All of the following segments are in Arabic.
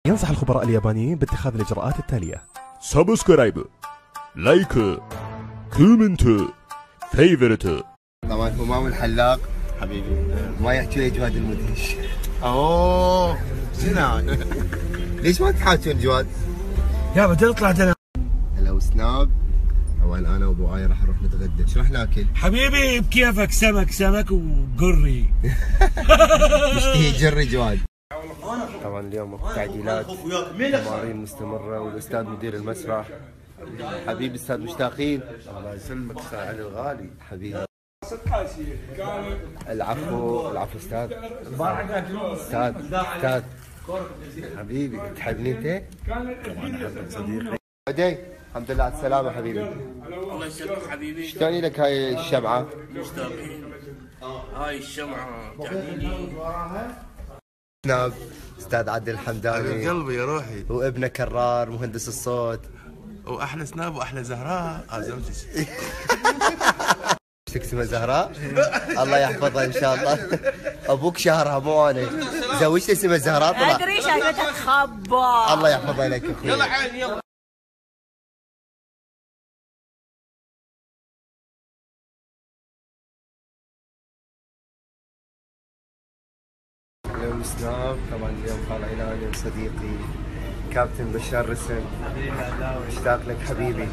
ينصح الخبراء اليابانيين باتخاذ الإجراءات التالية: سبسكرايب، لايك، كومنت، فيفرت. طبعا همام الحلاق حبيبي ما يحكي لي جواد المدهش. اوه شنو هاي؟ ليش ما تحاكون جواد؟ يابا تطلع تنا. هلا وسناب. طبعا انا وابو آية راح نروح نتغدى، شو راح ناكل؟ حبيبي بكيفك، سمك وقري. نشتهي جري جواد. طبعا اليوم تعديلات، تمارين مستمرة، والاستاذ مدير المسرح. حبيبي استاذ مشتاقين. الله يسلمك استاذ علي الغالي حبيبي. العفو استاذ. استاذ حبيبي تحبني انت؟ طبعا احبك صديقي. بعدين الحمد لله على السلامة حبيبي. الله يسلمك حبيبي. شلون لك هاي الشمعة؟ مشتاقين. هاي الشمعة تعنيني. سناب استاذ عادل الحمداني قلبي يا روحي، وابنه كرار مهندس الصوت، واحلى سناب واحلى زهراء زوجتي. ايش اسمها زهراء؟ الله يحفظها ان شاء الله. ابوك شهرها مو انا. زوجتي اسمها زهراء طلع. ادري شايفتها تخبى. الله يحفظها لك اخوي. يلا عين يلا. اليوم سناب. طبعا اليوم طالعين انا وصديقي كابتن بشار رسم. مشتاق لك حبيبي،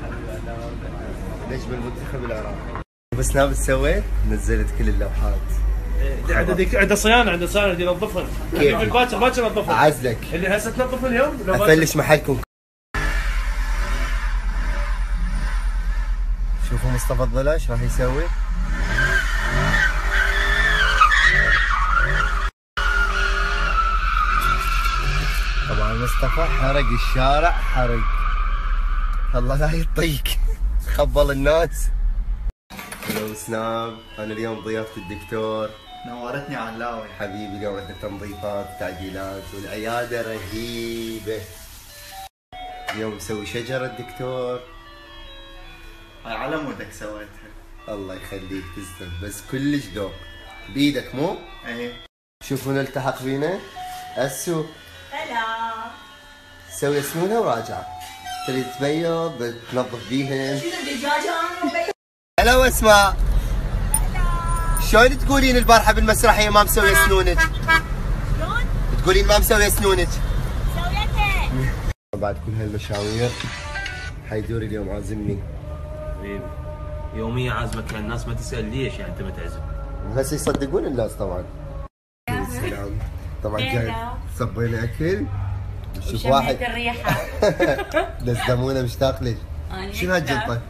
نجم المنتخب العراقي. بس ناب تسوي؟ نزلت كل اللوحات. عنده صيانه بدي ينظفها. كيف؟ باكر نظفها. اعزلك. اللي هسه تنظف اليوم لو افلش محلكم. شوفوا مصطفى الظلا ايش راح يسوي؟ طبعا مصطفى حرق الشارع حرق. الله لا يطيك. خبل الناس. هلو سناب. انا اليوم ضيافة الدكتور. نورتني علاوي حبيبي اليوم عندنا تنظيفات وتعديلات والعيادة رهيبة. اليوم مسوي شجرة الدكتور. هاي على مودك سويتها. الله يخليك تسلم، بس كلش ذوق بيدك مو؟ ايه. شوفوا نلتحق بينا. السو هلا. تسوي اسنونها وراجعة. تريد تبيض تنظف بيهن. شنو الدجاجة؟ هلا واسماء. شلون تقولين البارحة بالمسرحية ما مسوية اسنونك؟ شلون؟ تقولين ما مسوية اسنونك؟ سويتها. بعد كل هالمشاوير حيدور اليوم عازمني. حبيبي يوميا عازمك، يعني الناس ما تسأل ليش يعني انت ما تعزم. هسه يصدقون الناس طبعا. يا سلام. طبعا جاي صبينا اكل. شوف واحد الريحة. دزدمونة مشتاق لك. شنو هالجلطة؟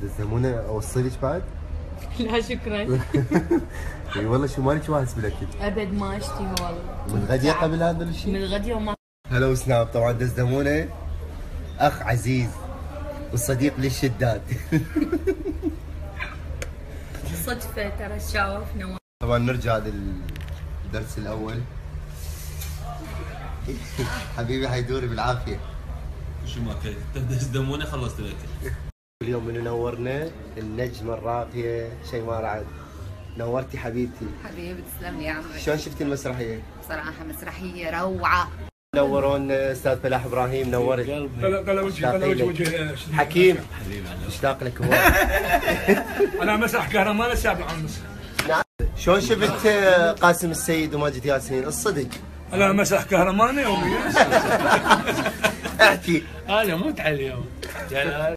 دزدمونة اوصلك بعد؟ لا شكرا. اي والله شو مالك واهس بالاكل؟ ابد ما اشتهي والله. من غدية قبل هذا الشيء؟ من غدية وما. هلا وسناب. طبعا دزدمونة اخ عزيز والصديق للشداد. صدفة ترى تشاوفنا. طبعا نرجع للدرس الاول. حبيبي حيدوري بالعافيه. شو ما كنت دموني خلصت الاكل. اليوم من نورنا النجمه الراقيه شيماء رعد. نورتي حبيبتي. حبيبي تسلم لي يا عمري. شلون شفتي المسرحيه؟ بصراحة مسرحية روعة. نورون استاذ فلاح ابراهيم. نورت. بلا وجه حكيم مشتاق لك هو. انا مسرح كهرمان السابع ونص. شلون شفت قاسم السيد وماجد ياسين؟ الصدق انا مسرح كهرماني يوميا. احكي. انا مو عليهم يعني